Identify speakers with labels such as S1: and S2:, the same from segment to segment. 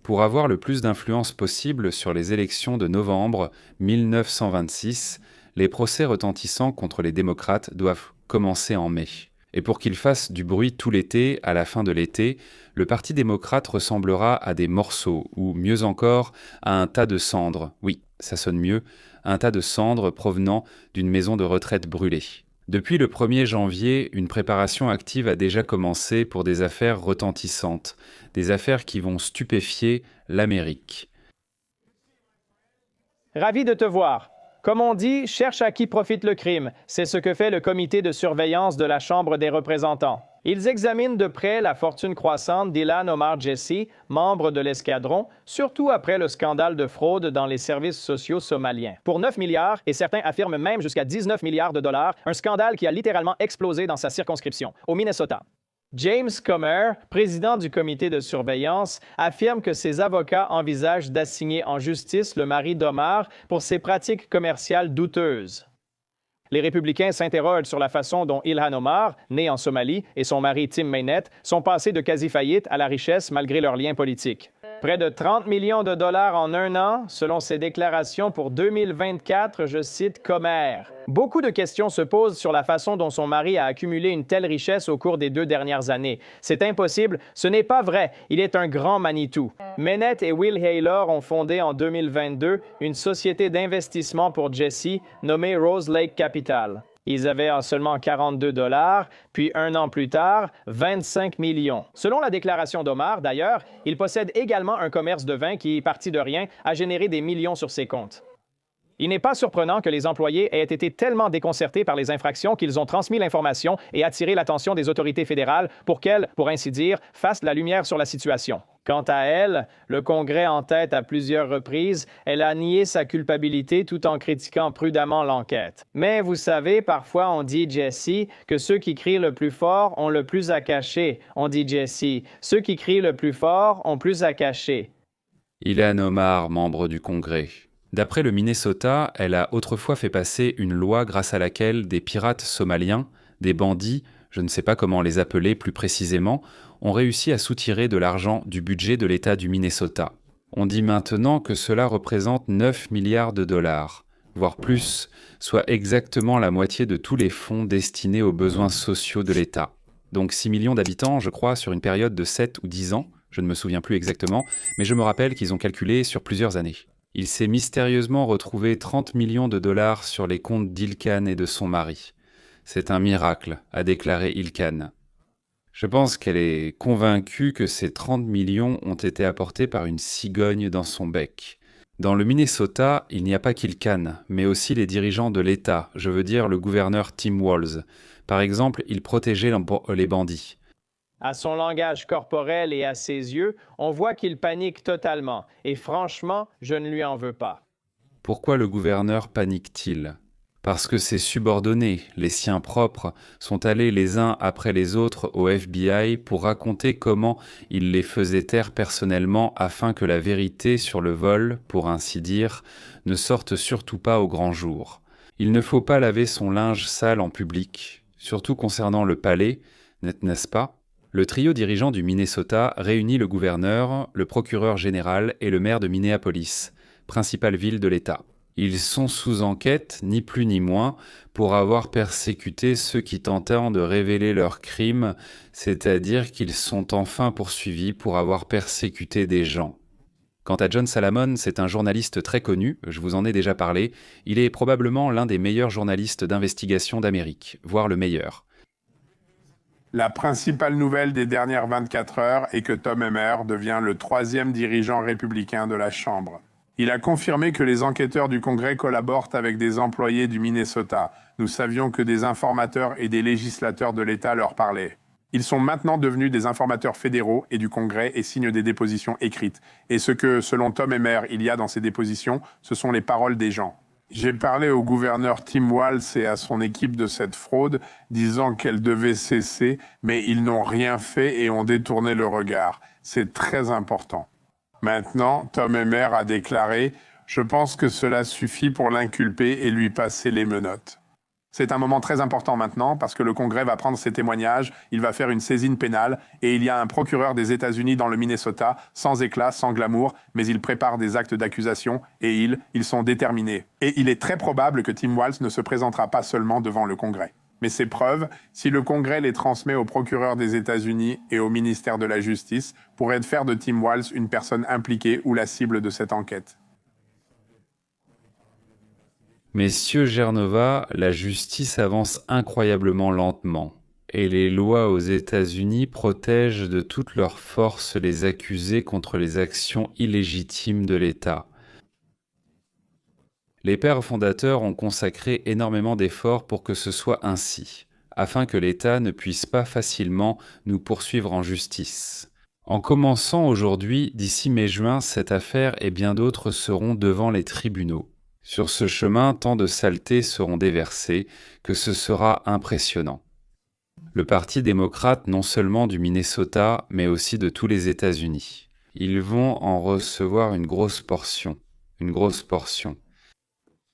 S1: pour avoir le plus d'influence possible sur les élections de novembre 1926, les procès retentissants contre les démocrates doivent commencer en mai. Et pour qu'ils fassent du bruit tout l'été, à la fin de l'été, le Parti démocrate ressemblera à des morceaux, ou mieux encore, à un tas de cendres. Oui, ça sonne mieux, un tas de cendres provenant d'une maison de retraite brûlée. Depuis le 1er janvier, une préparation active a déjà commencé pour des affaires retentissantes, des affaires qui vont stupéfier l'Amérique.
S2: Ravi de te voir. Comme on dit, cherche à qui profite le crime. C'est ce que fait le comité de surveillance de la Chambre des représentants. Ils examinent de près la fortune croissante d'Ilhan Omar Jesse, membre de l'escadron, surtout après le scandale de fraude dans les services sociaux somaliens. Pour 9 milliards, et certains affirment même jusqu'à 19 milliards de dollars, un scandale qui a littéralement explosé dans sa circonscription, au Minnesota. James Comer, président du comité de surveillance, affirme que ses avocats envisagent d'assigner en justice le mari d'Omar pour ses pratiques commerciales douteuses. Les républicains s'interrogent sur la façon dont Ilhan Omar, né en Somalie, et son mari Tim Maynett sont passés de quasi-faillite à la richesse malgré leurs liens politiques. Près de 30 millions de dollars en un an, selon ses déclarations pour 2024, je cite Comer. Beaucoup de questions se posent sur la façon dont son mari a accumulé une telle richesse au cours des 2 dernières années. C'est impossible, ce n'est pas vrai, il est un grand Manitou. Maynett et Will Haylor ont fondé en 2022 une société d'investissement pour Jesse nommée Rose Lake Capital. Ils avaient seulement 42 $, puis un an plus tard, 25 millions. Selon la déclaration d'Omar, d'ailleurs, il possède également un commerce de vin qui, parti de rien, a généré des millions sur ses comptes. Il n'est pas surprenant que les employés aient été tellement déconcertés par les infractions qu'ils ont transmis l'information et attiré l'attention des autorités fédérales pour qu'elles, pour ainsi dire, fassent la lumière sur la situation. Quant à elle, le Congrès en tête à plusieurs reprises, elle a nié sa culpabilité tout en critiquant prudemment l'enquête. Mais vous savez, parfois on dit, Jesse, que ceux qui crient le plus fort ont le plus à cacher. On dit, Jesse, ceux qui crient le plus fort ont plus à cacher.
S1: Ilhan Omar, membre du Congrès. D'après le Minnesota, elle a autrefois fait passer une loi grâce à laquelle des pirates somaliens, des bandits, je ne sais pas comment les appeler plus précisément, ont réussi à soutirer de l'argent du budget de l'État du Minnesota. On dit maintenant que cela représente 9 milliards de dollars, voire plus, soit exactement la moitié de tous les fonds destinés aux besoins sociaux de l'État. Donc 6 millions d'habitants, je crois, sur une période de 7 ou 10 ans, je ne me souviens plus exactement, mais je me rappelle qu'ils ont calculé sur plusieurs années. Il s'est mystérieusement retrouvé 30 millions de dollars sur les comptes d'Ilhan et de son mari. C'est un miracle, a déclaré Ilhan. Je pense qu'elle est convaincue que ces 30 millions ont été apportés par une cigogne dans son bec. Dans le Minnesota, il n'y a pas qu'Ilhan, mais aussi les dirigeants de l'État, je veux dire le gouverneur Tim Walz. Par exemple, il protégeait les bandits.
S2: À son langage corporel et à ses yeux, on voit qu'il panique totalement. Et franchement, je ne lui en veux pas.
S1: Pourquoi le gouverneur panique-t-il ? Parce que ses subordonnés, les siens propres, sont allés les uns après les autres au FBI pour raconter comment il les faisait taire personnellement afin que la vérité sur le vol, pour ainsi dire, ne sorte surtout pas au grand jour. Il ne faut pas laver son linge sale en public, surtout concernant le palais, n'est-ce pas ? Le trio dirigeant du Minnesota réunit le gouverneur, le procureur général et le maire de Minneapolis, principale ville de l'État. Ils sont sous enquête, ni plus ni moins, pour avoir persécuté ceux qui tentèrent de révéler leurs crimes, c'est-à-dire qu'ils sont enfin poursuivis pour avoir persécuté des gens. Quant à John Salamon, c'est un journaliste très connu, je vous en ai déjà parlé, il est probablement l'un des meilleurs journalistes d'investigation d'Amérique, voire le meilleur.
S3: La principale nouvelle des dernières 24 heures est que Tom Emmer devient le 3e dirigeant républicain de la Chambre. Il a confirmé que les enquêteurs du Congrès collaborent avec des employés du Minnesota. Nous savions que des informateurs et des législateurs de l'État leur parlaient. Ils sont maintenant devenus des informateurs fédéraux et du Congrès et signent des dépositions écrites. Et ce que, selon Tom Emmer, il y a dans ces dépositions, ce sont les paroles des gens. J'ai parlé au gouverneur Tim Walz et à son équipe de cette fraude, disant qu'elle devait cesser, mais ils n'ont rien fait et ont détourné le regard. C'est très important. Maintenant, Tom Emmer a déclaré « Je pense que cela suffit pour l'inculper et lui passer les menottes ». C'est un moment très important maintenant parce que le Congrès va prendre ses témoignages, il va faire une saisine pénale et il y a un procureur des États-Unis dans le Minnesota, sans éclat, sans glamour, mais il prépare des actes d'accusation et ils sont déterminés. Et il est très probable que Tim Walz ne se présentera pas seulement devant le Congrès. Mais ces preuves, si le Congrès les transmet au procureur des États-Unis et au ministère de la Justice, pourraient faire de Tim Walz une personne impliquée ou la cible de cette enquête.
S1: Messieurs Gernova, la justice avance incroyablement lentement, et les lois aux États-Unis protègent de toute leur force les accusés contre les actions illégitimes de l'État. Les pères fondateurs ont consacré énormément d'efforts pour que ce soit ainsi, afin que l'État ne puisse pas facilement nous poursuivre en justice. En commençant aujourd'hui, d'ici mai-juin, cette affaire et bien d'autres seront devant les tribunaux. Sur ce chemin, tant de saletés seront déversées que ce sera impressionnant. Le Parti démocrate, non seulement du Minnesota, mais aussi de tous les États-Unis. Ils vont en recevoir une grosse portion. Une grosse portion.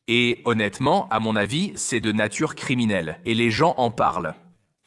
S4: Et honnêtement, à mon avis, c'est de nature criminelle, et les gens en parlent.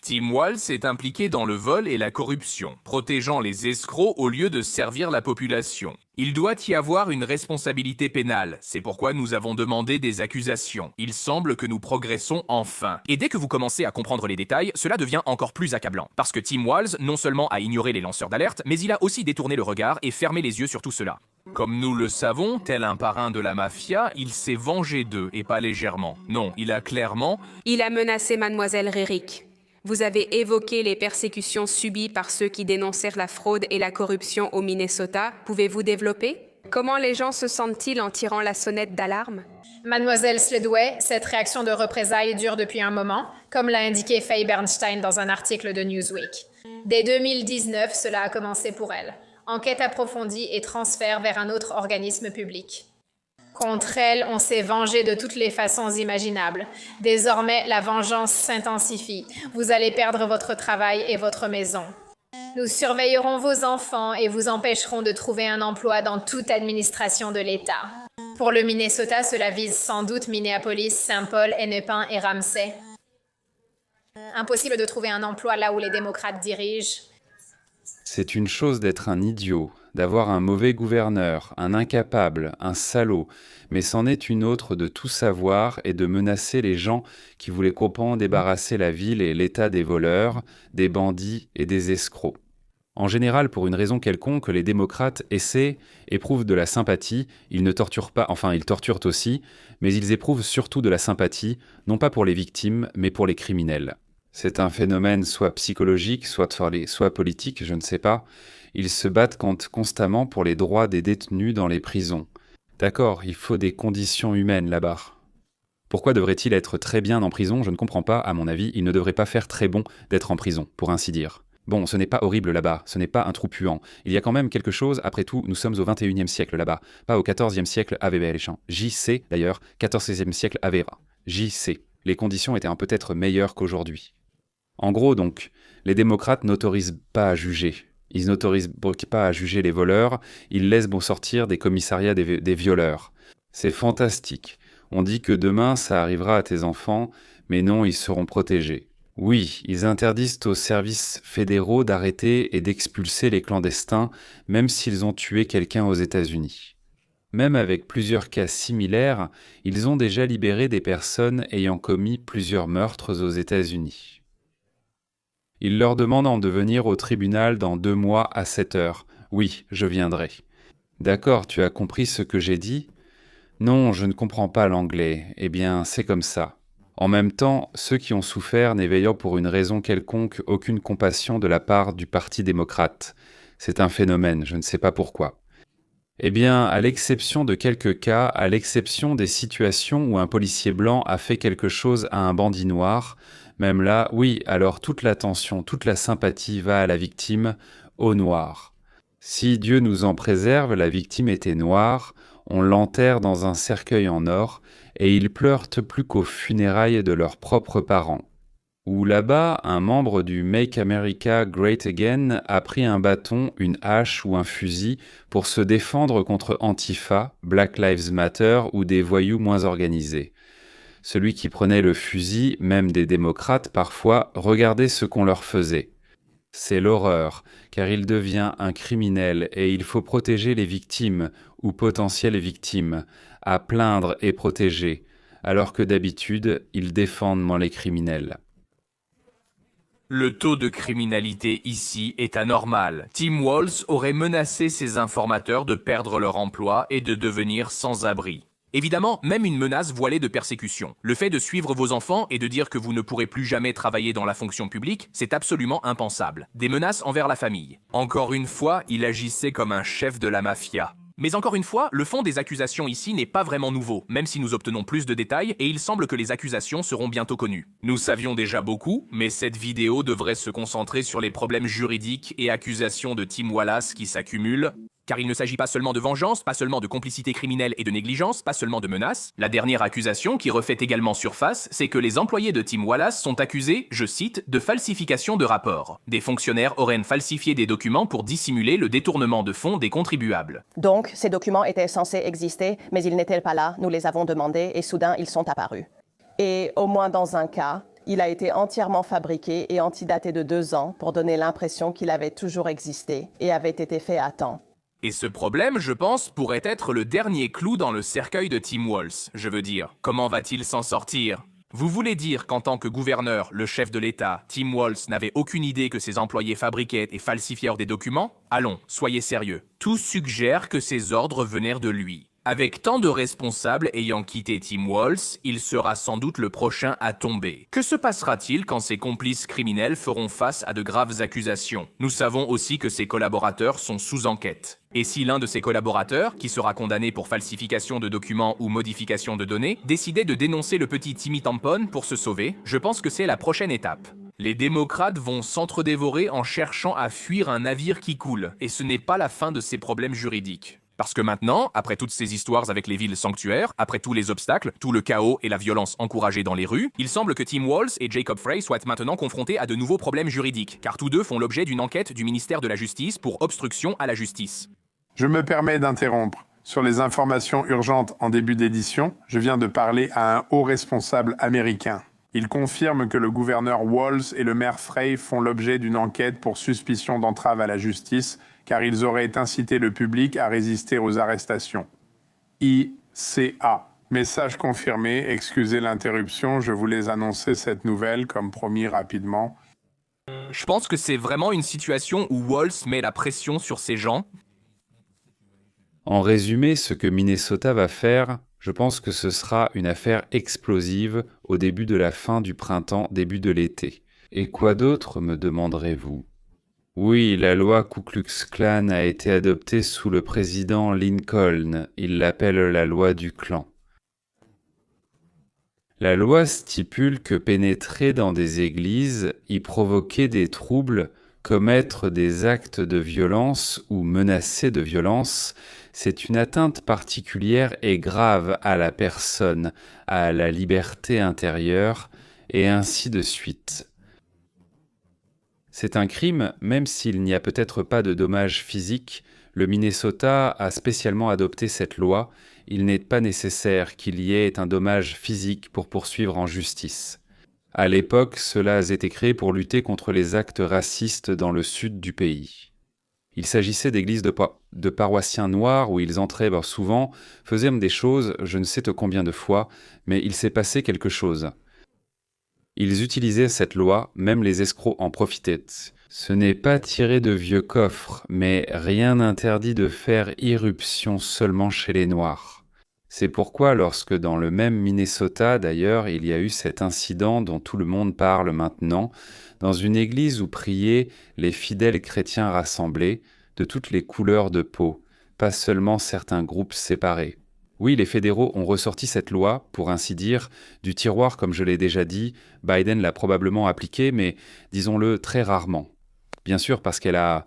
S4: Tim Walz est impliqué dans le vol et la corruption, protégeant les escrocs au lieu de servir la population. Il doit y avoir une responsabilité pénale, c'est pourquoi nous avons demandé des accusations. Il semble que nous progressons enfin. Et dès que vous commencez à comprendre les détails, cela devient encore plus accablant. Parce que Tim Walz non seulement a ignoré les lanceurs d'alerte, mais il a aussi détourné le regard et fermé les yeux sur tout cela. Comme nous le savons, tel un parrain de la mafia, il s'est vengé d'eux, et pas légèrement. Non, il a clairement...
S5: Il a menacé Mademoiselle Rerick. Vous avez évoqué les persécutions subies par ceux qui dénoncèrent la fraude et la corruption au Minnesota. Pouvez-vous développer? Comment les gens se sentent-ils en tirant la sonnette d'alarme?
S6: Mademoiselle Sledway, cette réaction de représailles dure depuis un moment, comme l'a indiqué Faye Bernstein dans un article de Newsweek. Dès 2019, cela a commencé pour elle. Enquête approfondie et transfert vers un autre organisme public. Contre elle, on s'est vengé de toutes les façons imaginables. Désormais, la vengeance s'intensifie. Vous allez perdre votre travail et votre maison. Nous surveillerons vos enfants et vous empêcherons de trouver un emploi dans toute administration de l'État. Pour le Minnesota, cela vise sans doute Minneapolis, Saint-Paul, Hennepin et Ramsey. Impossible de trouver un emploi là où les démocrates dirigent.
S1: C'est une chose d'être un idiot, d'avoir un mauvais gouverneur, un incapable, un salaud, mais c'en est une autre de tout savoir et de menacer les gens qui voulaient complètement débarrasser la ville et l'État des voleurs, des bandits et des escrocs. En général, pour une raison quelconque, les démocrates éprouvent de la sympathie, ils ne torturent pas, enfin ils torturent aussi, mais ils éprouvent surtout de la sympathie, non pas pour les victimes, mais pour les criminels. C'est un phénomène soit psychologique, soit politique, je ne sais pas. Ils se battent constamment pour les droits des détenus dans les prisons. D'accord, il faut des conditions humaines là-bas. Pourquoi devrait-il être très bien en prison? Je ne comprends pas, à mon avis, il ne devrait pas faire très bon d'être en prison, pour ainsi dire. Bon, ce n'est pas horrible là-bas, ce n'est pas un trou puant. Il y a quand même quelque chose, après tout, nous sommes au XXIe siècle là-bas, pas au XIVe siècle à Weber-les-Champs. JC, d'ailleurs, XIVe siècle à Vera. JC. Les conditions étaient peut-être meilleures qu'aujourd'hui. En gros, donc, les démocrates n'autorisent pas à juger. Ils n'autorisent pas à juger les voleurs, ils laissent sortir des commissariats des violeurs. C'est fantastique. On dit que demain, ça arrivera à tes enfants, mais non, ils seront protégés. Oui, ils interdisent aux services fédéraux d'arrêter et d'expulser les clandestins, même s'ils ont tué quelqu'un aux États-Unis. Même avec plusieurs cas similaires, ils ont déjà libéré des personnes ayant commis plusieurs meurtres aux États-Unis. Ils leur demandent de venir au tribunal dans 2 mois à 7 heures. Oui, je viendrai. D'accord, tu as compris ce que j'ai dit? Non, je ne comprends pas l'anglais. Eh bien, c'est comme ça. En même temps, ceux qui ont souffert n'éveillant pour une raison quelconque aucune compassion de la part du Parti démocrate. C'est un phénomène, je ne sais pas pourquoi. Eh bien, à l'exception de quelques cas, à l'exception des situations où un policier blanc a fait quelque chose à un bandit noir, même là, oui, alors toute l'attention, toute la sympathie va à la victime, au noir. Si Dieu nous en préserve, la victime était noire, on l'enterre dans un cercueil en or, et ils pleurent plus qu'aux funérailles de leurs propres parents. Ou là-bas, un membre du Make America Great Again a pris un bâton, une hache ou un fusil pour se défendre contre Antifa, Black Lives Matter ou des voyous moins organisés. Celui qui prenait le fusil, même des démocrates parfois, regardait ce qu'on leur faisait. C'est l'horreur, car il devient un criminel et il faut protéger les victimes ou potentielles victimes, à plaindre et protéger, alors que d'habitude, ils défendent moins les criminels.
S4: Le taux de criminalité ici est anormal. Tim Walz aurait menacé ses informateurs de perdre leur emploi et de devenir sans-abri. Évidemment, même une menace voilée de persécution. Le fait de suivre vos enfants et de dire que vous ne pourrez plus jamais travailler dans la fonction publique, c'est absolument impensable. Des menaces envers la famille. Encore une fois, il agissait comme un chef de la mafia. Mais encore une fois, le fond des accusations ici n'est pas vraiment nouveau, même si nous obtenons plus de détails et il semble que les accusations seront bientôt connues. Nous savions déjà beaucoup, mais cette vidéo devrait se concentrer sur les problèmes juridiques et accusations de Tim Wallace qui s'accumulent. Car il ne s'agit pas seulement de vengeance, pas seulement de complicité criminelle et de négligence, pas seulement de menaces. La dernière accusation, qui refait également surface, c'est que les employés de Tim Wallace sont accusés, je cite, de falsification de rapports. Des fonctionnaires auraient falsifié des documents pour dissimuler le détournement de fonds des contribuables.
S7: Donc, ces documents étaient censés exister, mais ils n'étaient pas là, nous les avons demandés et soudain ils sont apparus. Et au moins dans un cas, il a été entièrement fabriqué et antidaté de 2 ans pour donner l'impression qu'il avait toujours existé et avait été fait à temps.
S4: Et ce problème, je pense, pourrait être le dernier clou dans le cercueil de Tim Walz. Je veux dire, comment va-t-il s'en sortir ? Vous voulez dire qu'en tant que gouverneur, le chef de l'État, Tim Walz, n'avait aucune idée que ses employés fabriquaient et falsifièrent des documents ? Allons, soyez sérieux. Tout suggère que ces ordres venèrent de lui. Avec tant de responsables ayant quitté Tim Walz, il sera sans doute le prochain à tomber. Que se passera-t-il quand ses complices criminels feront face à de graves accusations ? Nous savons aussi que ses collaborateurs sont sous enquête. Et si l'un de ses collaborateurs, qui sera condamné pour falsification de documents ou modification de données, décidait de dénoncer le petit Timmy Tampon pour se sauver, je pense que c'est la prochaine étape. Les démocrates vont s'entre-dévorer en cherchant à fuir un navire qui coule, et ce n'est pas la fin de ces problèmes juridiques. Parce que maintenant, après toutes ces histoires avec les villes sanctuaires, après tous les obstacles, tout le chaos et la violence encouragée dans les rues, il semble que Tim Walz et Jacob Frey soient maintenant confrontés à de nouveaux problèmes juridiques, car tous deux font l'objet d'une enquête du ministère de la Justice pour obstruction à la justice.
S3: Je me permets d'interrompre. Sur les informations urgentes en début d'édition, je viens de parler à un haut responsable américain. Il confirme que le gouverneur Walz et le maire Frey font l'objet d'une enquête pour suspicion d'entrave à la justice, car ils auraient incité le public à résister aux arrestations. ICA. Message confirmé, excusez l'interruption, je voulais annoncer cette nouvelle, comme promis rapidement.
S4: Je pense que c'est vraiment une situation où Walz met la pression sur ces gens.
S1: En résumé, ce que Minnesota va faire, je pense que ce sera une affaire explosive au début de la fin du printemps, début de l'été. Et quoi d'autre, me demanderez-vous ? Oui, la loi Ku Klux Klan a été adoptée sous le président Lincoln. Il l'appelle la loi du clan. La loi stipule que pénétrer dans des églises, y provoquer des troubles, commettre des actes de violence ou menacer de violence, c'est une atteinte particulière et grave à la personne, à la liberté intérieure, et ainsi de suite. C'est un crime, même s'il n'y a peut-être pas de dommages physiques. Le Minnesota a spécialement adopté cette loi. Il n'est pas nécessaire qu'il y ait un dommage physique pour poursuivre en justice. À l'époque, cela a été créé pour lutter contre les actes racistes dans le sud du pays. Il s'agissait d'églises de paroissiens noirs où ils entraient souvent, faisaient des choses, je ne sais combien de fois, mais il s'est passé quelque chose. Ils utilisaient cette loi, même les escrocs en profitaient. Ce n'est pas tiré de vieux coffres, mais rien n'interdit de faire irruption seulement chez les Noirs. C'est pourquoi lorsque dans le même Minnesota, d'ailleurs, il y a eu cet incident dont tout le monde parle maintenant, dans une église où priaient les fidèles chrétiens rassemblés, de toutes les couleurs de peau, pas seulement certains groupes séparés. Oui, les fédéraux ont ressorti cette loi, pour ainsi dire, du tiroir comme je l'ai déjà dit. Biden l'a probablement appliquée, mais disons-le très rarement. Bien sûr parce qu'elle a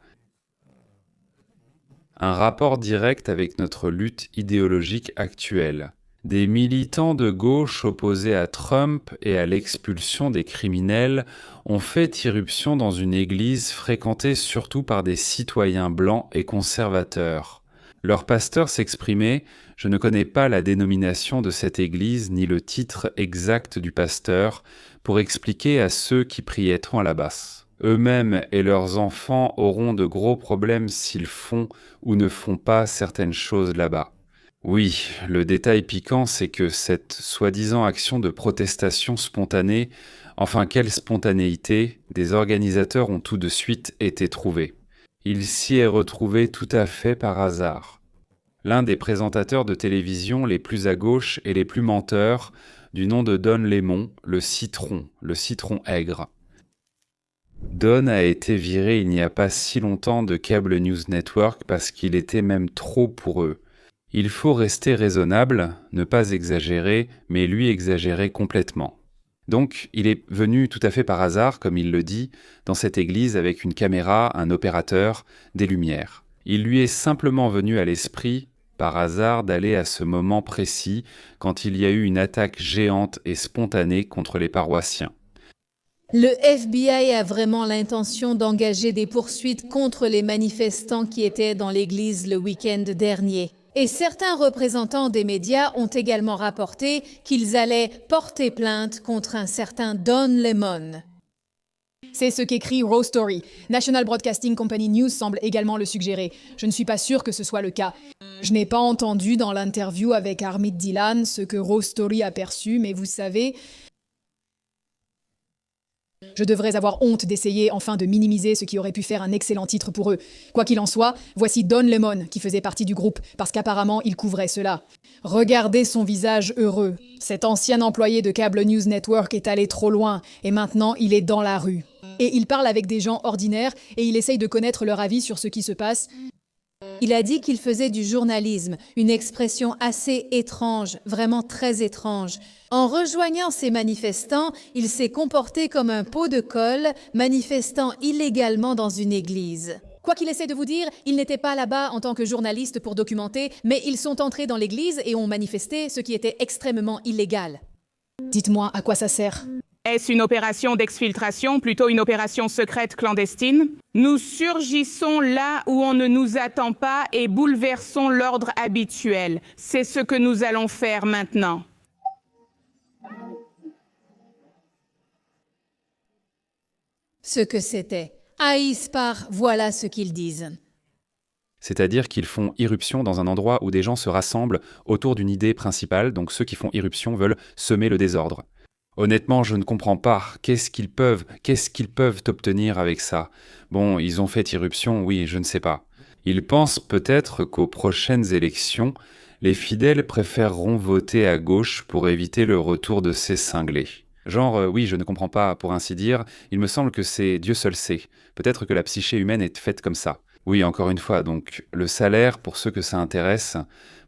S1: un rapport direct avec notre lutte idéologique actuelle. Des militants de gauche opposés à Trump et à l'expulsion des criminels ont fait irruption dans une église fréquentée surtout par des citoyens blancs et conservateurs. Leur pasteur s'exprimait « Je ne connais pas la dénomination de cette église ni le titre exact du pasteur » pour expliquer à ceux qui priaient trop à la basse. Eux-mêmes et leurs enfants auront de gros problèmes s'ils font ou ne font pas certaines choses là-bas. Oui, le détail piquant, c'est que cette soi-disant action de protestation spontanée, enfin quelle spontanéité, des organisateurs ont tout de suite été trouvés. Il s'y est retrouvé tout à fait par hasard. L'un des présentateurs de télévision les plus à gauche et les plus menteurs, du nom de Don Lemon, le citron aigre. Don a été viré il n'y a pas si longtemps de Cable News Network parce qu'il était même trop pour eux. Il faut rester raisonnable, ne pas exagérer, mais lui exagérer complètement. Donc, il est venu tout à fait par hasard, comme il le dit, dans cette église avec une caméra, un opérateur, des lumières. Il lui est simplement venu à l'esprit, par hasard, d'aller à ce moment précis, quand il y a eu une attaque géante et spontanée contre les paroissiens.
S8: Le FBI a vraiment l'intention d'engager des poursuites contre les manifestants qui étaient dans l'église le week-end dernier. Et certains représentants des médias ont également rapporté qu'ils allaient porter plainte contre un certain Don Lemon.
S9: C'est ce qu'écrit Raw Story. National Broadcasting Company News semble également le suggérer. Je ne suis pas sûr que ce soit le cas. Je n'ai pas entendu dans l'interview avec Harmeet Dillon ce que Raw Story a perçu, mais vous savez... Je devrais avoir honte d'essayer enfin de minimiser ce qui aurait pu faire un excellent titre pour eux. Quoi qu'il en soit, voici Don Lemon qui faisait partie du groupe, parce qu'apparemment il couvrait cela. Regardez son visage heureux. Cet ancien employé de Cable News Network est allé trop loin, et maintenant il est dans la rue. Et il parle avec des gens ordinaires, et il essaye de connaître leur avis sur ce qui se passe.
S8: Il a dit qu'il faisait du journalisme, une expression assez étrange, vraiment très étrange. En rejoignant ces manifestants, il s'est comporté comme un pot de colle, manifestant illégalement dans une église.
S9: Quoi qu'il essaie de vous dire, il n'était pas là-bas en tant que journaliste pour documenter, mais ils sont entrés dans l'église et ont manifesté, ce qui était extrêmement illégal. Dites-moi à quoi ça sert ?
S10: Est-ce une opération d'exfiltration, plutôt une opération secrète clandestine? Nous surgissons là où on ne nous attend pas et bouleversons l'ordre habituel. C'est ce que nous allons faire maintenant.
S8: Ce que c'était. Aïspar, voilà ce qu'ils disent.
S1: C'est-à-dire qu'ils font irruption dans un endroit où des gens se rassemblent autour d'une idée principale, donc ceux qui font irruption veulent semer le désordre. Honnêtement, je ne comprends pas. Qu'est-ce qu'ils peuvent obtenir avec ça? Bon, ils ont fait irruption, oui, je ne sais pas. Ils pensent peut-être qu'aux prochaines élections, les fidèles préféreront voter à gauche pour éviter le retour de ces cinglés. Genre, oui, je ne comprends pas, pour ainsi dire, il me semble que c'est Dieu seul sait. Peut-être que la psyché humaine est faite comme ça. Oui, encore une fois, donc, le salaire, pour ceux que ça intéresse,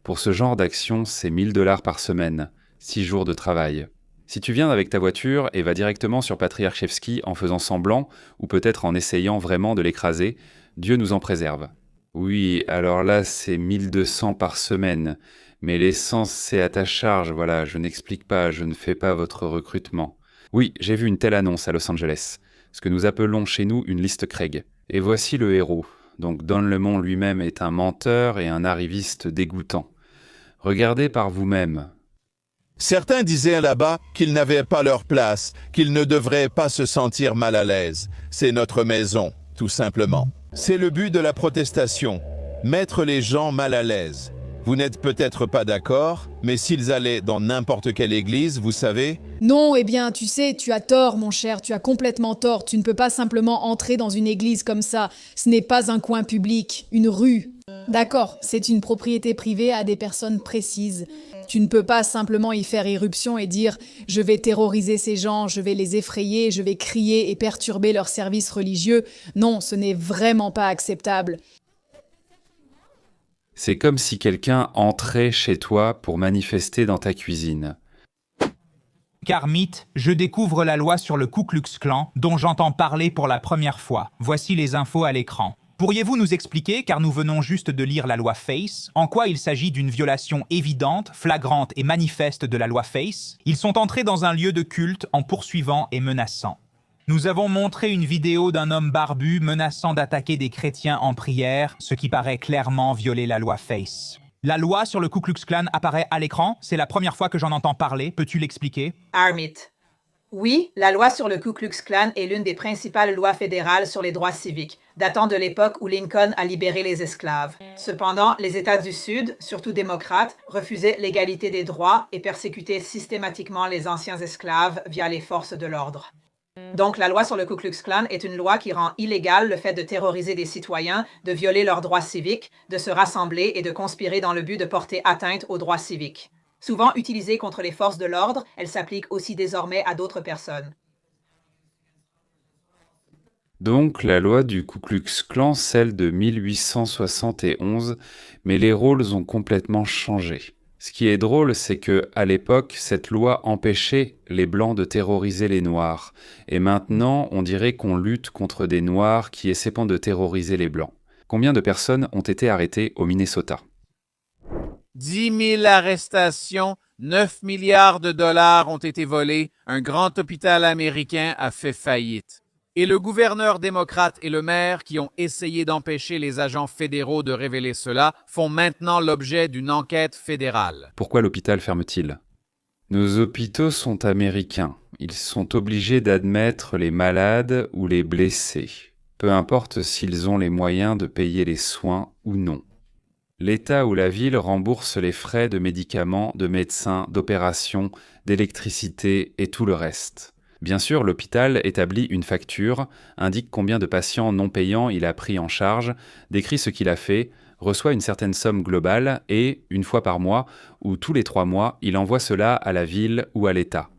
S1: pour ce genre d'action, c'est 1 000 $ par semaine, 6 jours de travail. Si tu viens avec ta voiture et vas directement sur Patriarchevski en faisant semblant, ou peut-être en essayant vraiment de l'écraser, Dieu nous en préserve. Oui, alors là, c'est 1 200 par semaine. Mais l'essence, c'est à ta charge, voilà, je n'explique pas, je ne fais pas votre recrutement. Oui, j'ai vu une telle annonce à Los Angeles, ce que nous appelons chez nous une liste Craig. Et voici le héros. Donc Don Lemon lui-même est un menteur et un arriviste dégoûtant. Regardez par vous-même.
S11: Certains disaient là-bas qu'ils n'avaient pas leur place, qu'ils ne devraient pas se sentir mal à l'aise. C'est notre maison, tout simplement. C'est le but de la protestation, mettre les gens mal à l'aise. Vous n'êtes peut-être pas d'accord, mais s'ils allaient dans n'importe quelle église, vous savez...
S9: Non, eh bien, tu sais, tu as tort, mon cher, tu as complètement tort. Tu ne peux pas simplement entrer dans une église comme ça. Ce n'est pas un coin public, une rue. D'accord, c'est une propriété privée à des personnes précises. Tu ne peux pas simplement y faire irruption et dire « je vais terroriser ces gens, je vais les effrayer, je vais crier et perturber leur service religieux ». Non, ce n'est vraiment pas acceptable.
S1: C'est comme si quelqu'un entrait chez toi pour manifester dans ta cuisine.
S12: Harmeet, je découvre la loi sur le Ku Klux Klan dont j'entends parler pour la première fois. Voici les infos à l'écran. Pourriez-vous nous expliquer, car nous venons juste de lire la loi FACE, en quoi il s'agit d'une violation évidente, flagrante et manifeste de la loi FACE? Ils sont entrés dans un lieu de culte en poursuivant et menaçant. Nous avons montré une vidéo d'un homme barbu menaçant d'attaquer des chrétiens en prière, ce qui paraît clairement violer la loi FACE. La loi sur le Ku Klux Klan apparaît à l'écran. C'est la première fois que j'en entends parler. Peux-tu l'expliquer?
S13: Armit. Oui, la loi sur le Ku Klux Klan est l'une des principales lois fédérales sur les droits civiques, datant de l'époque où Lincoln a libéré les esclaves. Cependant, les États du Sud, surtout démocrates, refusaient l'égalité des droits et persécutaient systématiquement les anciens esclaves via les forces de l'ordre. Donc, la loi sur le Ku Klux Klan est une loi qui rend illégal le fait de terroriser des citoyens, de violer leurs droits civiques, de se rassembler et de conspirer dans le but de porter atteinte aux droits civiques. Souvent utilisée contre les forces de l'ordre, elle s'applique aussi désormais à d'autres personnes.
S1: Donc la loi du Ku Klux Klan, celle de 1871, mais les rôles ont complètement changé. Ce qui est drôle, c'est que à l'époque, cette loi empêchait les Blancs de terroriser les Noirs. Et maintenant, on dirait qu'on lutte contre des Noirs qui essaient de terroriser les Blancs. Combien de personnes ont été arrêtées au Minnesota?
S14: 10 000 arrestations, 9 milliards de dollars ont été volés, un grand hôpital américain a fait faillite. Et le gouverneur démocrate et le maire, qui ont essayé d'empêcher les agents fédéraux de révéler cela, font maintenant l'objet d'une enquête fédérale.
S1: Pourquoi l'hôpital ferme-t-il? Nos hôpitaux sont américains. Ils sont obligés d'admettre les malades ou les blessés, peu importe s'ils ont les moyens de payer les soins ou non. L'État ou la ville rembourse les frais de médicaments, de médecins, d'opérations, d'électricité et tout le reste. Bien sûr, l'hôpital établit une facture, indique combien de patients non payants il a pris en charge, décrit ce qu'il a fait, reçoit une certaine somme globale et, une fois par mois ou tous les 3 mois, il envoie cela à la ville ou à l'État.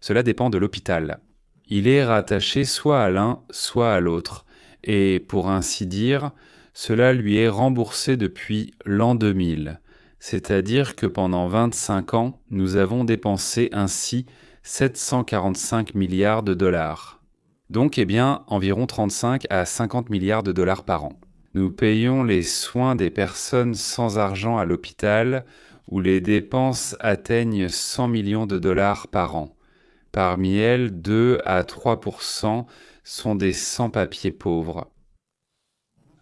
S1: Cela dépend de l'hôpital. Il est rattaché soit à l'un, soit à l'autre. Et, pour ainsi dire, cela lui est remboursé depuis l'an 2000. C'est-à-dire que pendant 25 ans, nous avons dépensé ainsi 745 milliards de dollars. Donc, environ 35 à 50 milliards de dollars par an. Nous payons les soins des personnes sans argent à l'hôpital, où les dépenses atteignent 100 millions de dollars par an. Parmi elles, 2 à 3% sont des sans-papiers pauvres.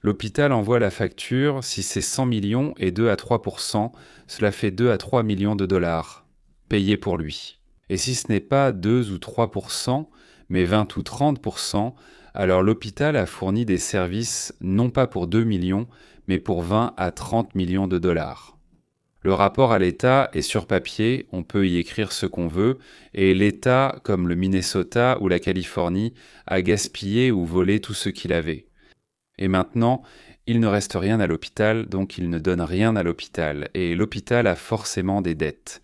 S1: L'hôpital envoie la facture, si c'est 100 millions et 2 à 3%, cela fait 2 à 3 millions de dollars, payés pour lui. Et si ce n'est pas 2 ou 3%, mais 20 ou 30%, alors l'hôpital a fourni des services non pas pour 2 millions, mais pour 20 à 30 millions de dollars. Le rapport à l'État est sur papier, on peut y écrire ce qu'on veut, et l'État, comme le Minnesota ou la Californie, a gaspillé ou volé tout ce qu'il avait. Et maintenant, il ne reste rien à l'hôpital, donc il ne donne rien à l'hôpital, et l'hôpital a forcément des dettes.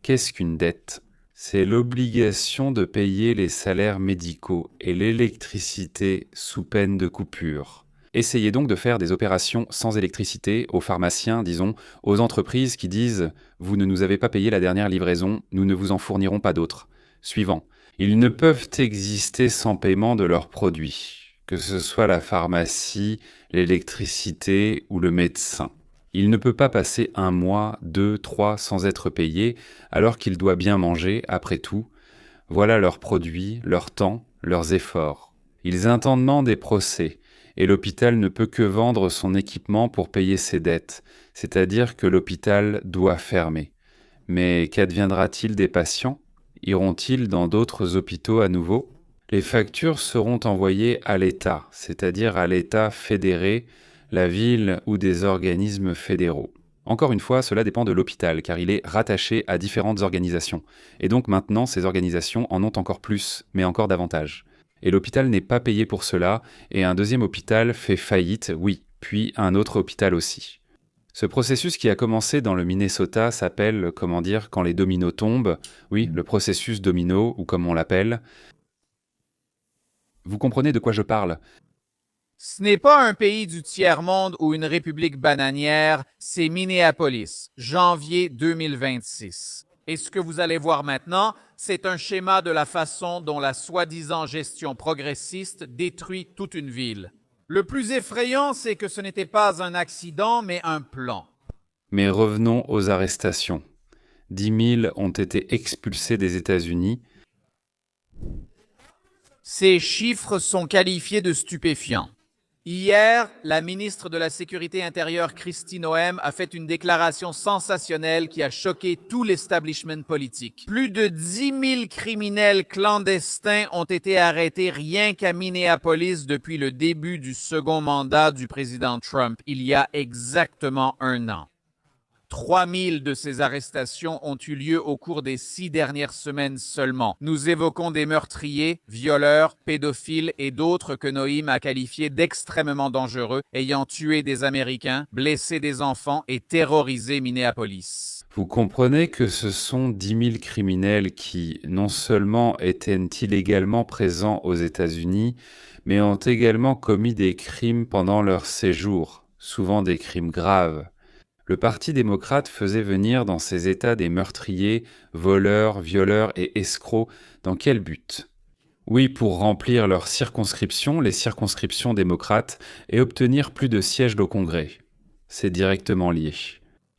S1: Qu'est-ce qu'une dette ? C'est l'obligation de payer les salaires médicaux et l'électricité sous peine de coupure. Essayez donc de faire des opérations sans électricité aux pharmaciens, disons, aux entreprises qui disent « Vous ne nous avez pas payé la dernière livraison, nous ne vous en fournirons pas d'autres. » Suivant. Ils ne peuvent exister sans paiement de leurs produits, que ce soit la pharmacie, l'électricité ou le médecin. Il ne peut pas passer 1 mois, 2, 3 sans être payé, alors qu'il doit bien manger, après tout. Voilà leurs produits, leur temps, leurs efforts. Ils intendent des procès, et l'hôpital ne peut que vendre son équipement pour payer ses dettes, c'est-à-dire que l'hôpital doit fermer. Mais qu'adviendra-t-il des patients? Iront-ils dans d'autres hôpitaux à nouveau? Les factures seront envoyées à l'État, c'est-à-dire à l'État fédéré, la ville ou des organismes fédéraux. Encore une fois, cela dépend de l'hôpital, car il est rattaché à différentes organisations. Et donc maintenant, ces organisations en ont encore plus, mais encore davantage. Et l'hôpital n'est pas payé pour cela, et un deuxième hôpital fait faillite, oui, puis un autre hôpital aussi. Ce processus qui a commencé dans le Minnesota s'appelle, quand les dominos tombent, oui, le processus domino, ou comme on l'appelle. Vous comprenez de quoi je parle?
S14: Ce n'est pas un pays du tiers-monde ou une république bananière, c'est Minneapolis, janvier 2026. Et ce que vous allez voir maintenant, c'est un schéma de la façon dont la soi-disant gestion progressiste détruit toute une ville. Le plus effrayant, c'est que ce n'était pas un accident, mais un plan.
S1: Mais revenons aux arrestations. 10 000 ont été expulsés des États-Unis.
S14: Ces chiffres sont qualifiés de stupéfiants. Hier, la ministre de la Sécurité intérieure, Kristi Noem, a fait une déclaration sensationnelle qui a choqué tout l'establishment politique. Plus de 10 000 criminels clandestins ont été arrêtés rien qu'à Minneapolis depuis le début du second mandat du président Trump, il y a exactement un an. 3 000 de ces arrestations ont eu lieu au cours des 6 dernières semaines seulement. Nous évoquons des meurtriers, violeurs, pédophiles et d'autres que Noem a qualifiés d'extrêmement dangereux, ayant tué des Américains, blessé des enfants et terrorisé Minneapolis.
S1: Vous comprenez que ce sont 10 000 criminels qui, non seulement étaient illégalement présents aux États-Unis, mais ont également commis des crimes pendant leur séjour, souvent des crimes graves. Le Parti démocrate faisait venir dans ces États des meurtriers, voleurs, violeurs et escrocs. Dans quel but? Oui, pour remplir leurs circonscriptions, les circonscriptions démocrates, et obtenir plus de sièges au Congrès. C'est directement lié.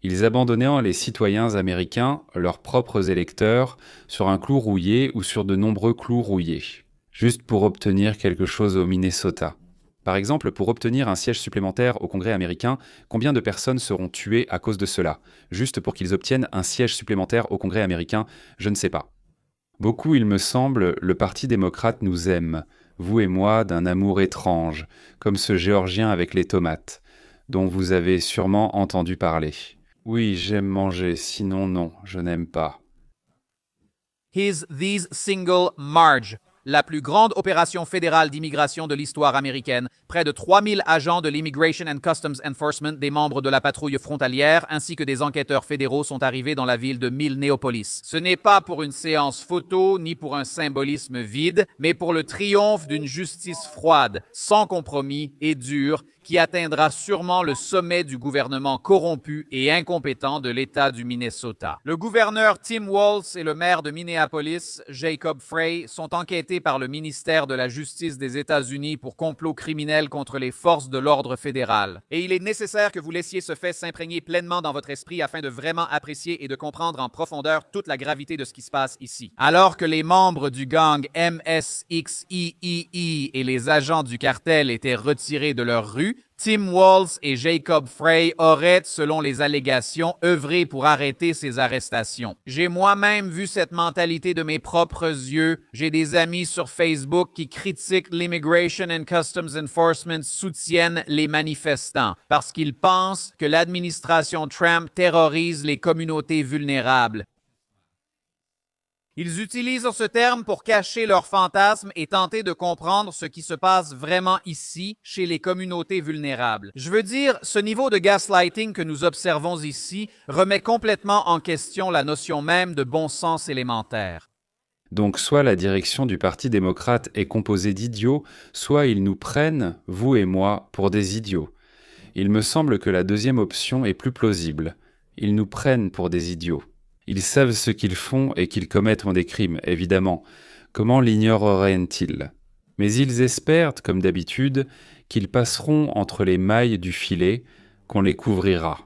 S1: Ils abandonnaient les citoyens américains, leurs propres électeurs, sur un clou rouillé ou sur de nombreux clous rouillés, juste pour obtenir quelque chose au Minnesota. Par exemple, pour obtenir un siège supplémentaire au Congrès américain, combien de personnes seront tuées à cause de cela? Juste pour qu'ils obtiennent un siège supplémentaire au Congrès américain, je ne sais pas. Beaucoup, il me semble, le Parti démocrate nous aime, vous et moi, d'un amour étrange, comme ce Géorgien avec les tomates, dont vous avez sûrement entendu parler. Oui, j'aime manger, sinon non, je n'aime pas.
S14: These Single March, la plus grande opération fédérale d'immigration de l'histoire américaine. Près de 3 000 agents de l'Immigration and Customs Enforcement, des membres de la patrouille frontalière, ainsi que des enquêteurs fédéraux sont arrivés dans la ville de Minneapolis. Ce n'est pas pour une séance photo, ni pour un symbolisme vide, mais pour le triomphe d'une justice froide, sans compromis et dure, qui atteindra sûrement le sommet du gouvernement corrompu et incompétent de l'État du Minnesota. Le gouverneur Tim Walz et le maire de Minneapolis, Jacob Frey, sont enquêtés par le ministère de la Justice des États-Unis pour complot criminel contre les forces de l'ordre fédéral. Et il est nécessaire que vous laissiez ce fait s'imprégner pleinement dans votre esprit afin de vraiment apprécier et de comprendre en profondeur toute la gravité de ce qui se passe ici. Alors que les membres du gang MSXIII et les agents du cartel étaient retirés de leur rue, Tim Walz et Jacob Frey auraient, selon les allégations, œuvré pour arrêter ces arrestations. J'ai moi-même vu cette mentalité de mes propres yeux. J'ai des amis sur Facebook qui critiquent l'Immigration and Customs Enforcement, soutiennent les manifestants parce qu'ils pensent que l'administration Trump terrorise les communautés vulnérables. Ils utilisent ce terme pour cacher leurs fantasmes et tenter de comprendre ce qui se passe vraiment ici, chez les communautés vulnérables. Je veux dire, ce niveau de gaslighting que nous observons ici remet complètement en question la notion même de bon sens élémentaire.
S1: Donc soit la direction du Parti démocrate est composée d'idiots, soit ils nous prennent, vous et moi, pour des idiots. Il me semble que la deuxième option est plus plausible. Ils nous prennent pour des idiots. Ils savent ce qu'ils font et qu'ils commettent des crimes, évidemment. Comment l'ignoreraient-ils? Mais ils espèrent, comme d'habitude, qu'ils passeront entre les mailles du filet, qu'on les couvrira.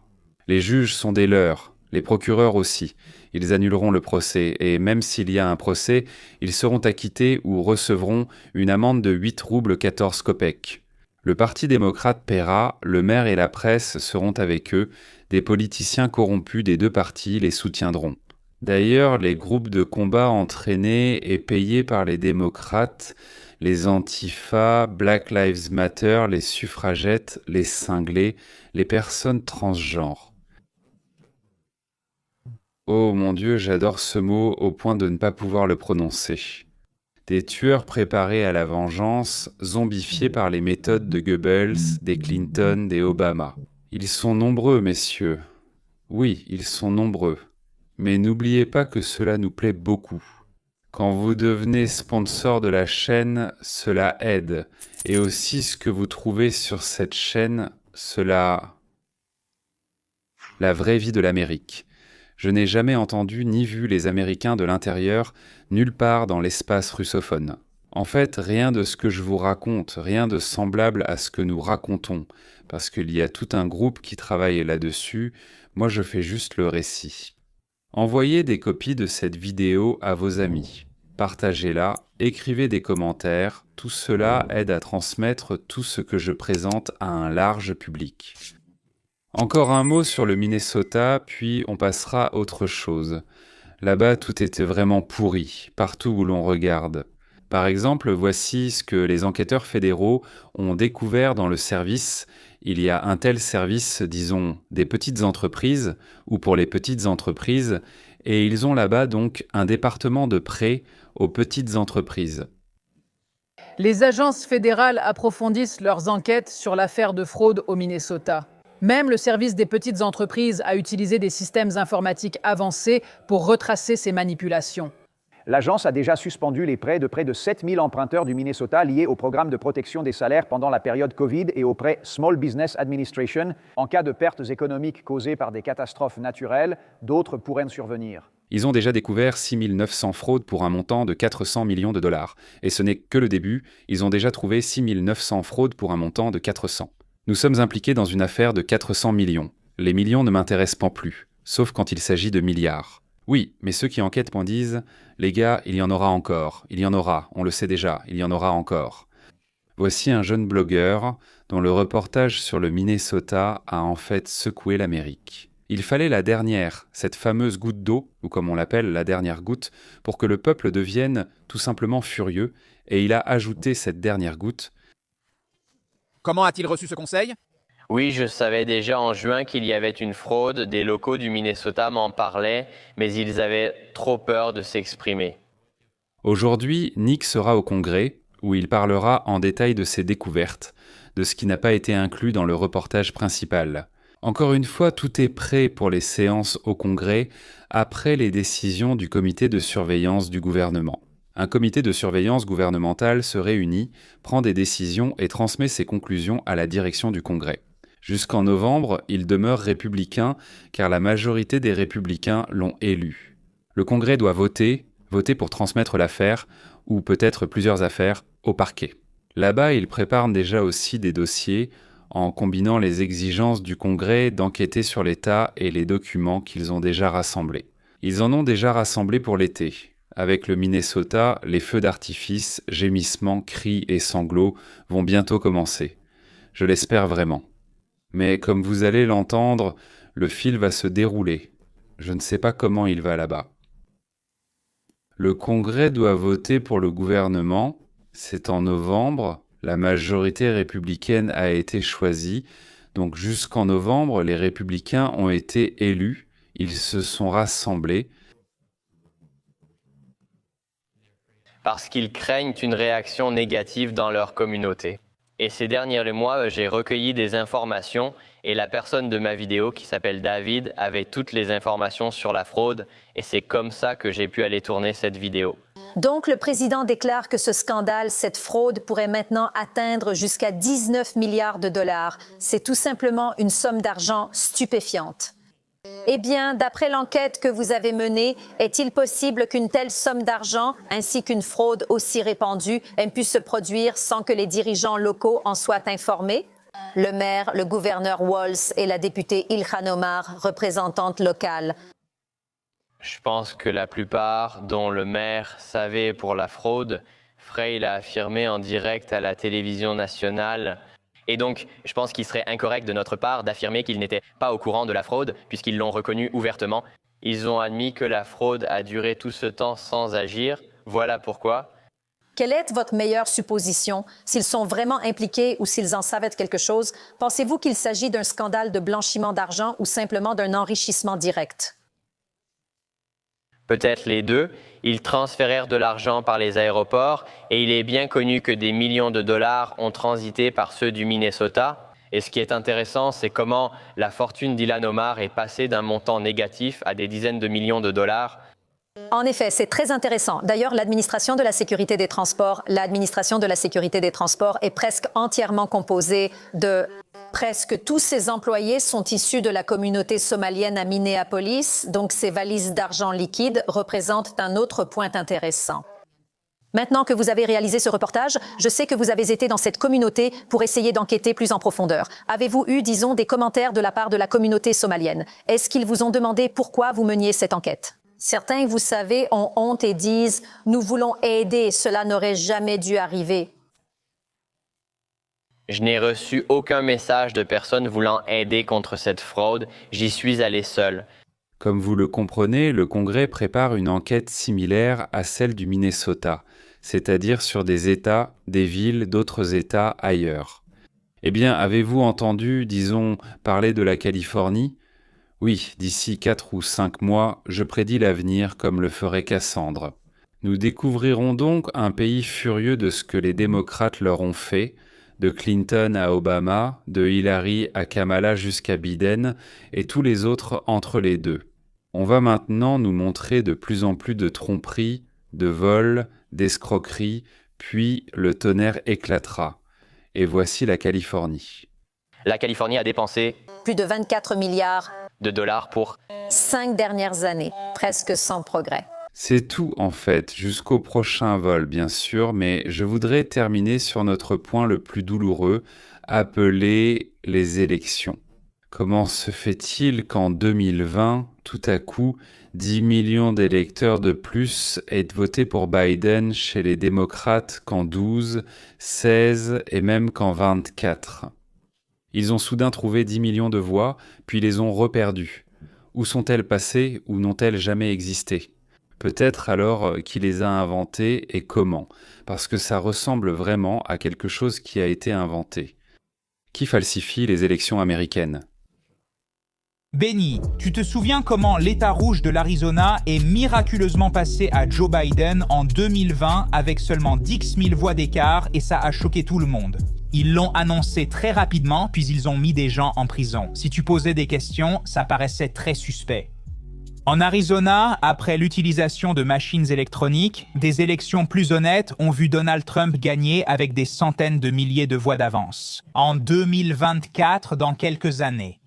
S1: Les juges sont des leurs, les procureurs aussi. Ils annuleront le procès, et même s'il y a un procès, ils seront acquittés ou recevront une amende de 8 roubles 14 kopecks. Le Parti démocrate paiera, le maire et la presse seront avec eux, des politiciens corrompus des deux partis les soutiendront. D'ailleurs, les groupes de combat entraînés et payés par les démocrates, les Antifa, Black Lives Matter, les suffragettes, les cinglés, les personnes transgenres. Oh mon Dieu, j'adore ce mot au point de ne pas pouvoir le prononcer. Des tueurs préparés à la vengeance, zombifiés par les méthodes de Goebbels, des Clinton, des Obama. Ils sont nombreux, messieurs. Oui, ils sont nombreux. Mais n'oubliez pas que cela nous plaît beaucoup. Quand vous devenez sponsor de la chaîne, cela aide. Et aussi ce que vous trouvez sur cette chaîne, cela... La vraie vie de l'Amérique. Je n'ai jamais entendu ni vu les Américains de l'intérieur, nulle part dans l'espace russophone. En fait, rien de ce que je vous raconte, rien de semblable à ce que nous racontons, parce qu'il y a tout un groupe qui travaille là-dessus, moi je fais juste le récit. Envoyez des copies de cette vidéo à vos amis. partagez-la, écrivez des commentaires, tout cela aide à transmettre tout ce que je présente à un large public. Encore un mot sur le Minnesota, puis on passera à autre chose. Là-bas, tout était vraiment pourri, partout où l'on regarde. Par exemple, voici ce que les enquêteurs fédéraux ont découvert dans le service. Il y a un tel service, disons, des petites entreprises, ou pour les petites entreprises, et ils ont là-bas donc un département de prêt aux petites entreprises.
S15: Les agences fédérales approfondissent leurs enquêtes sur l'affaire de fraude au Minnesota. Même le service des petites entreprises a utilisé des systèmes informatiques avancés pour retracer ces manipulations.
S16: L'agence a déjà suspendu les prêts de près de 7000 emprunteurs du Minnesota liés au programme de protection des salaires pendant la période COVID et au prêt Small Business Administration. En cas de pertes économiques causées par des catastrophes naturelles, d'autres pourraient survenir.
S1: Ils ont déjà découvert 6900 fraudes pour un montant de 400 millions de dollars. Et ce n'est que le début, ils ont déjà trouvé 6900 fraudes pour un montant de 400. Nous sommes impliqués dans une affaire de 400 millions. Les millions ne m'intéressent pas plus, sauf quand il s'agit de milliards. Oui, mais ceux qui enquêtent m'en disent « Les gars, il y en aura encore, il y en aura, on le sait déjà, il y en aura encore ». Voici un jeune blogueur dont le reportage sur le Minnesota a en fait secoué l'Amérique. Il fallait la dernière, cette fameuse goutte d'eau, ou comme on l'appelle la dernière goutte, pour que le peuple devienne tout simplement furieux, et il a ajouté cette dernière goutte.
S14: Comment a-t-il reçu ce conseil ?
S17: Oui, je savais déjà en juin qu'il y avait une fraude, des locaux du Minnesota m'en parlaient, mais ils avaient trop peur de s'exprimer.
S1: Aujourd'hui, Nick sera au Congrès, où il parlera en détail de ses découvertes, de ce qui n'a pas été inclus dans le reportage principal. Encore une fois, tout est prêt pour les séances au Congrès, après les décisions du comité de surveillance du gouvernement. Un comité de surveillance gouvernemental se réunit, prend des décisions et transmet ses conclusions à la direction du Congrès. Jusqu'en novembre, il demeure républicain car la majorité des républicains l'ont élu. Le Congrès doit voter pour transmettre l'affaire, ou peut-être plusieurs affaires, au parquet. Là-bas, ils préparent déjà aussi des dossiers en combinant les exigences du Congrès d'enquêter sur l'État et les documents qu'ils ont déjà rassemblés. Ils en ont déjà rassemblé pour l'été. Avec le Minnesota, les feux d'artifice, gémissements, cris et sanglots vont bientôt commencer. Je l'espère vraiment. Mais comme vous allez l'entendre, le fil va se dérouler. Je ne sais pas comment il va là-bas. Le Congrès doit voter pour le gouvernement. C'est en novembre. La majorité républicaine a été choisie. Donc jusqu'en novembre, les républicains ont été élus. Ils se sont rassemblés.
S17: Parce qu'ils craignent une réaction négative dans leur communauté. Et ces derniers mois, j'ai recueilli des informations et la personne de ma vidéo qui s'appelle David avait toutes les informations sur la fraude et c'est comme ça que j'ai pu aller tourner cette vidéo.
S18: Donc, le président déclare que ce scandale, cette fraude, pourrait maintenant atteindre jusqu'à 19 milliards de dollars. C'est tout simplement une somme d'argent stupéfiante. Eh bien, d'après l'enquête que vous avez menée, est-il possible qu'une telle somme d'argent, ainsi qu'une fraude aussi répandue, ait pu se produire sans que les dirigeants locaux en soient informés? Le maire, le gouverneur Walz et la députée Ilhan Omar, représentante locale.
S17: Je pense que la plupart, dont le maire savait pour la fraude, Frey l'a affirmé en direct à la télévision nationale. Et donc, je pense qu'il serait incorrect de notre part d'affirmer qu'ils n'étaient pas au courant de la fraude, puisqu'ils l'ont reconnu ouvertement. Ils ont admis que la fraude a duré tout ce temps sans agir. Voilà pourquoi.
S18: Quelle est votre meilleure supposition? S'ils sont vraiment impliqués ou s'ils en savaient quelque chose, pensez-vous qu'il s'agit d'un scandale de blanchiment d'argent ou simplement d'un enrichissement direct?
S17: Peut-être les deux. Ils transférèrent de l'argent par les aéroports et il est bien connu que des millions de dollars ont transité par ceux du Minnesota. Et ce qui est intéressant, c'est comment la fortune d'Ilhan Omar est passée d'un montant négatif à des dizaines de millions de dollars.
S18: En effet, c'est très intéressant. D'ailleurs, l'administration de la sécurité des transports est presque entièrement composée de... Presque tous ses employés sont issus de la communauté somalienne à Minneapolis, donc ces valises d'argent liquide représentent un autre point intéressant. Maintenant que vous avez réalisé ce reportage, je sais que vous avez été dans cette communauté pour essayer d'enquêter plus en profondeur. Avez-vous eu, disons, des commentaires de la part de la communauté somalienne? Est-ce qu'ils vous ont demandé pourquoi vous meniez cette enquête? Certains, vous savez, ont honte et disent « Nous voulons aider, cela n'aurait jamais dû arriver ».
S17: Je n'ai reçu aucun message de personne voulant aider contre cette fraude. J'y suis allé seul.
S1: Comme vous le comprenez, le Congrès prépare une enquête similaire à celle du Minnesota, c'est-à-dire sur des États, des villes, d'autres États ailleurs. Eh bien, avez-vous entendu, disons, parler de la Californie ? Oui, d'ici 4 ou 5 mois, je prédis l'avenir comme le ferait Cassandre. Nous découvrirons donc un pays furieux de ce que les démocrates leur ont fait, de Clinton à Obama, de Hillary à Kamala jusqu'à Biden, et tous les autres entre les deux. On va maintenant nous montrer de plus en plus de tromperies, de vols, d'escroqueries, puis le tonnerre éclatera. Et voici la Californie.
S17: La Californie a dépensé
S18: Plus de 24 milliards
S17: de dollars pour
S18: 5 dernières années, presque sans progrès.
S1: C'est tout en fait, jusqu'au prochain vol bien sûr, mais je voudrais terminer sur notre point le plus douloureux, appelé les élections. Comment se fait-il qu'en 2020, tout à coup, 10 millions d'électeurs de plus aient voté pour Biden chez les démocrates qu'en 12, 16 et même qu'en 24 ? Ils ont soudain trouvé 10 millions de voix, puis les ont reperdues. Où sont-elles passées ou n'ont-elles jamais existé ? Peut-être alors qui les a inventées et comment, parce que ça ressemble vraiment à quelque chose qui a été inventé. Qui falsifie les élections américaines ?
S12: Benny, tu te souviens comment l'État rouge de l'Arizona est miraculeusement passé à Joe Biden en 2020 avec seulement 10 000 voix d'écart et ça a choqué tout le monde. Ils l'ont annoncé très rapidement, puis ils ont mis des gens en prison. Si tu posais des questions, ça paraissait très suspect. En Arizona, après l'utilisation de machines électroniques, des élections plus honnêtes ont vu Donald Trump gagner avec des centaines de milliers de voix d'avance. En 2024, dans quelques années.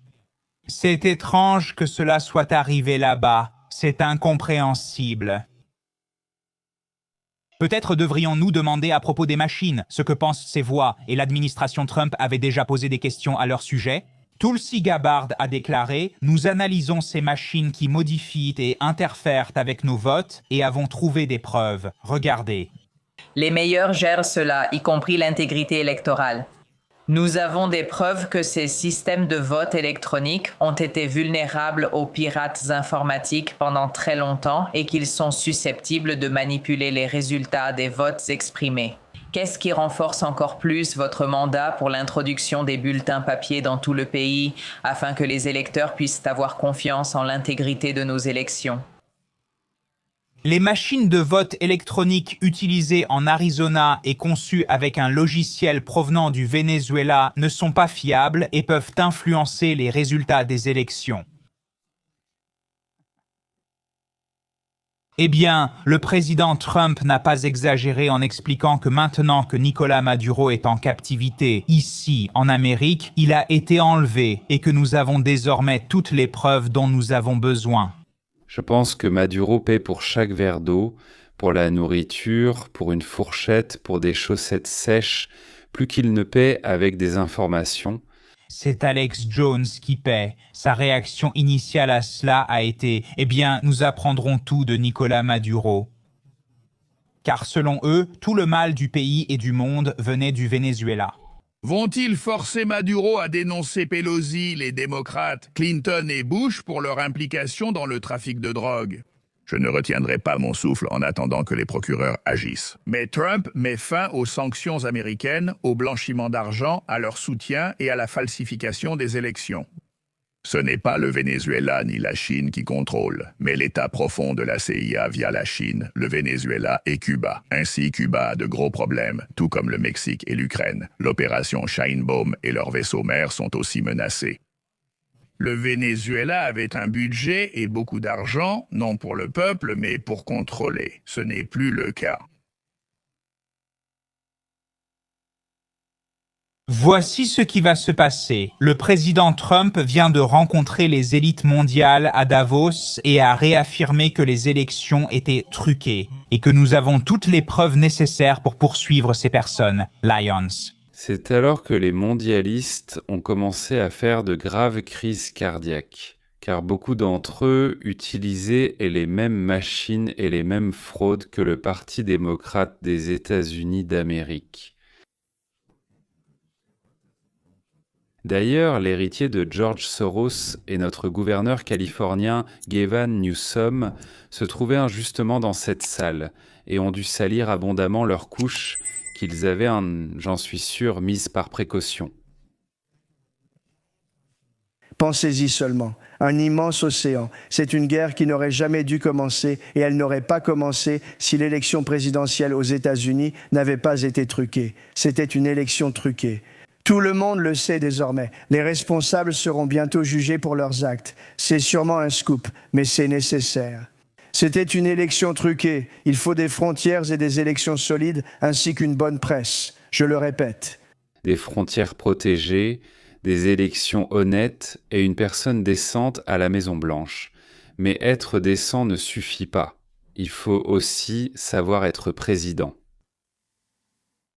S12: C'est étrange que cela soit arrivé là-bas. C'est incompréhensible. Peut-être devrions-nous demander à propos des machines ce que pensent ces voix, et l'administration Trump avait déjà posé des questions à leur sujet. Tulsi Gabbard a déclaré « Nous analysons ces machines qui modifient et interfèrent avec nos votes et avons trouvé des preuves. Regardez. »
S19: Les meilleurs gèrent cela, y compris l'intégrité électorale. Nous avons des preuves que ces systèmes de vote électronique ont été vulnérables aux pirates informatiques pendant très longtemps et qu'ils sont susceptibles de manipuler les résultats des votes exprimés. Qu'est-ce qui renforce encore plus votre mandat pour l'introduction des bulletins papier dans tout le pays afin que les électeurs puissent avoir confiance en l'intégrité de nos élections?
S12: Les machines de vote électroniques utilisées en Arizona et conçues avec un logiciel provenant du Venezuela ne sont pas fiables et peuvent influencer les résultats des élections. Eh bien, le président Trump n'a pas exagéré en expliquant que maintenant que Nicolás Maduro est en captivité ici, en Amérique, il a été enlevé et que nous avons désormais toutes les preuves dont nous avons besoin.
S1: Je pense que Maduro paie pour chaque verre d'eau, pour la nourriture, pour une fourchette, pour des chaussettes sèches, plus qu'il ne paie avec des informations.
S12: C'est Alex Jones qui paie. Sa réaction initiale à cela a été « Eh bien, nous apprendrons tout de Nicolás Maduro ». Car selon eux, tout le mal du pays et du monde venait du Venezuela.
S20: Vont-ils forcer Maduro à dénoncer Pelosi, les démocrates, Clinton et Bush pour leur implication dans le trafic de drogue? Je ne retiendrai pas mon souffle en attendant que les procureurs agissent. Mais Trump met fin aux sanctions américaines, au blanchiment d'argent, à leur soutien et à la falsification des élections. Ce n'est pas le Venezuela ni la Chine qui contrôlent, mais l'État profond de la CIA via la Chine, le Venezuela et Cuba. Ainsi, Cuba a de gros problèmes, tout comme le Mexique et l'Ukraine. L'opération Sheinbaum et leurs vaisseaux mères sont aussi menacés. Le Venezuela avait un budget et beaucoup d'argent, non pour le peuple, mais pour contrôler. Ce n'est plus le cas.
S12: Voici ce qui va se passer. Le président Trump vient de rencontrer les élites mondiales à Davos et a réaffirmé que les élections étaient truquées et que nous avons toutes les preuves nécessaires pour poursuivre ces personnes. Lyons.
S1: C'est alors que les mondialistes ont commencé à faire de graves crises cardiaques, car beaucoup d'entre eux utilisaient les mêmes machines et les mêmes fraudes que le Parti démocrate des États-Unis d'Amérique. D'ailleurs, l'héritier de George Soros et notre gouverneur californien Gavin Newsom se trouvaient injustement dans cette salle et ont dû salir abondamment leurs couches qu'ils avaient, j'en suis sûr, mises par précaution.
S21: Pensez-y seulement, un immense océan. C'est une guerre qui n'aurait jamais dû commencer et elle n'aurait pas commencé si l'élection présidentielle aux États-Unis n'avait pas été truquée. C'était une élection truquée. Tout le monde le sait désormais. Les responsables seront bientôt jugés pour leurs actes. C'est sûrement un scoop, mais c'est nécessaire. C'était une élection truquée. Il faut des frontières et des élections solides, ainsi qu'une bonne presse. Je le répète.
S1: Des frontières protégées, des élections honnêtes et une personne décente à la Maison-Blanche. Mais être décent ne suffit pas. Il faut aussi savoir être président.